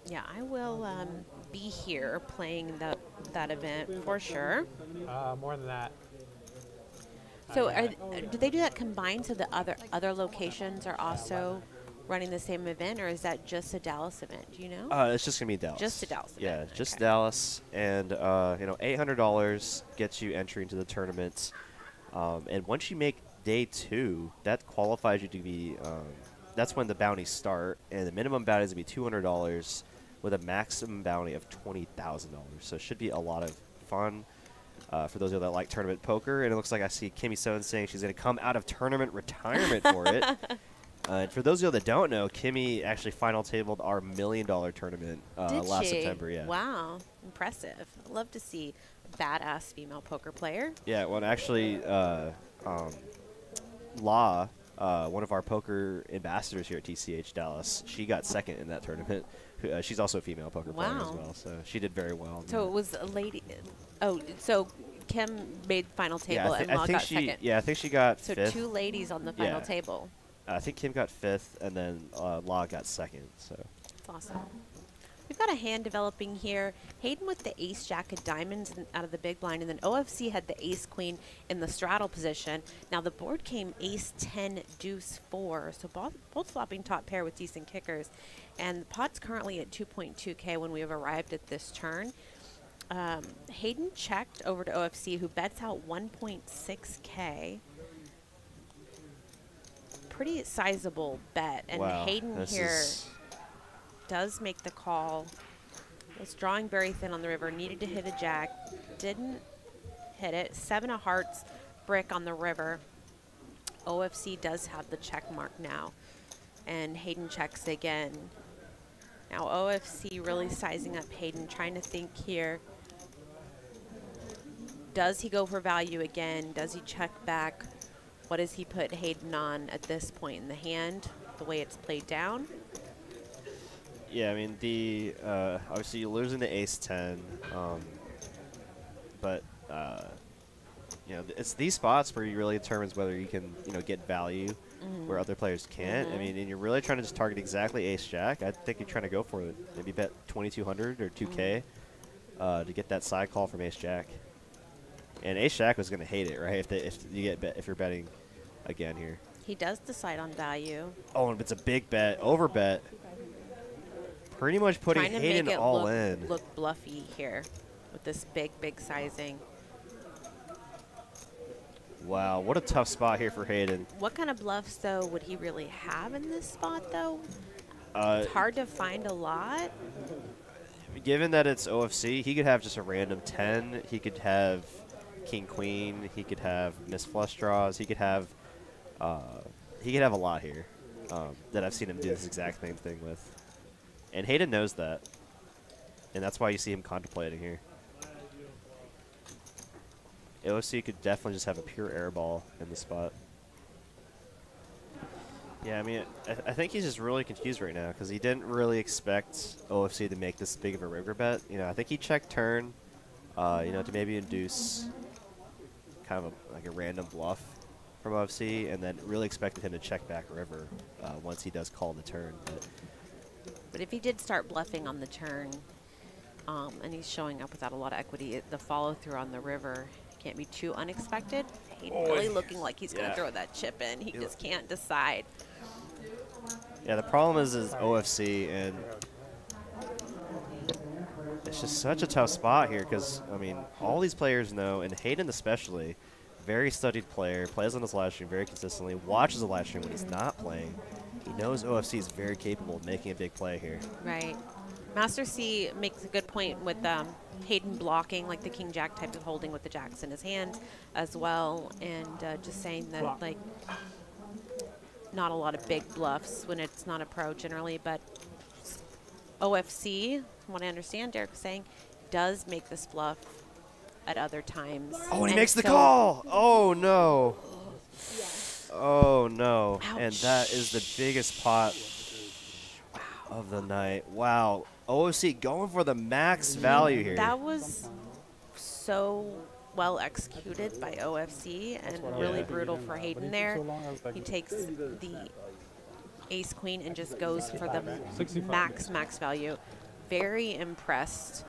Yeah, I will be here playing that event for sure. More than that. So, do they do that combined? So the other locations are also running the same event, or is that just a Dallas event? Do you know? It's just gonna be Just a Dallas. Dallas event. Yeah, just Okay. Dallas, and $800 gets you entry into the tournament. And once you make day 2, that qualifies you to be. That's when the bounties start, and the minimum bounty is gonna be $200 with a maximum bounty of $20,000. So it should be a lot of fun. For those of you that like tournament poker, and it looks like I see Kimmy Sohn saying she's going to come out of tournament retirement for it. And for those of you that don't know, Kimmy actually final tabled our $1 million tournament Did last she? September. Yeah. Wow, impressive. I love to see a badass female poker player. Yeah. Well, actually, La, one of our poker ambassadors here at TCH Dallas, she got second in that tournament. She's also a female poker player as Wow. well, so she did very well. So it was a lady. Oh, so Kim made final table and I Law think got she. second. Yeah, I think she got So fifth. 2 ladies on the final Yeah. table. I think Kim got fifth, and then Law got second. So. That's awesome. We've got a hand developing here. Hayden with the ace jack of diamonds out of the big blind, and then OFC had the ace queen in the straddle position. Now the board came ace 10 deuce 4, so both flopping top pair with decent kickers. And the pot's currently at 2.2K when we have arrived at this turn. Hayden checked over to OFC, who bets out 1.6K. Pretty sizable bet, and Wow, Hayden this here is does make the call. Was drawing very thin on the river, needed to hit a jack, didn't hit it. 7 of hearts, brick on the river. OFC does have the check mark now, and Hayden checks again. Now OFC really sizing up Hayden, trying to think here. Does he go for value again? Does he check back? What does he put Hayden on at this point in the hand, the way it's played down? Yeah, I mean obviously you're losing the ace 10, but it's these spots where you really determines whether you can get value where other players can't. I mean, and you're really trying to just target exactly ace jack. I think you're trying to go for it. Maybe bet 2,200 or 2K to get that side call from ace jack. And ace jack was going to hate it, right? If you're betting again here. He does decide on value. Oh, and it's a big bet, over bet. Pretty much putting Trying to Hayden make it all in. look bluffy here with this big sizing. Wow, what a tough spot here for Hayden. What kind of bluffs, though, would he really have in this spot, though? It's hard to find a lot. Given that it's OFC, he could have just a random 10. He could have king queen. He could have miss flush draws. He could have a lot here that I've seen him do this exact same thing with. And Hayden knows that, and that's why you see him contemplating here. OFC could definitely just have a pure air ball in the spot. Yeah, I mean, I think he's just really confused right now because he didn't really expect OFC to make this big of a river bet. I think he checked turn, to maybe induce kind of like a random bluff from OFC, and then really expected him to check back river once he does call the turn. But if he did start bluffing on the turn, and he's showing up without a lot of equity, the follow-through on the river can't be too unexpected. Hayden really looking like he's going to throw that chip in. He just can't decide. Yeah, the problem is OFC, and it's just such a tough spot here because, I mean, all these players know, and Hayden especially, very studied player, plays on his live stream very consistently, watches the live stream when he's not playing. He knows OFC is very capable of making a big play here. Right. Master C makes a good point with Hayden blocking, like the king jack type of holding with the jacks in his hand as well, and just saying that, like, not a lot of big bluffs when it's not a pro generally, but OFC, from what I understand, Derek was saying, does make this bluff at other times. Oh, and he makes the call! Oh, no. Oh, no. Ouch. And that is the biggest pot of the night. Wow. OFC going for the max value here. That was so well executed by OFC and really brutal for Hayden there. He takes the ace queen and just goes for the max value. very impressed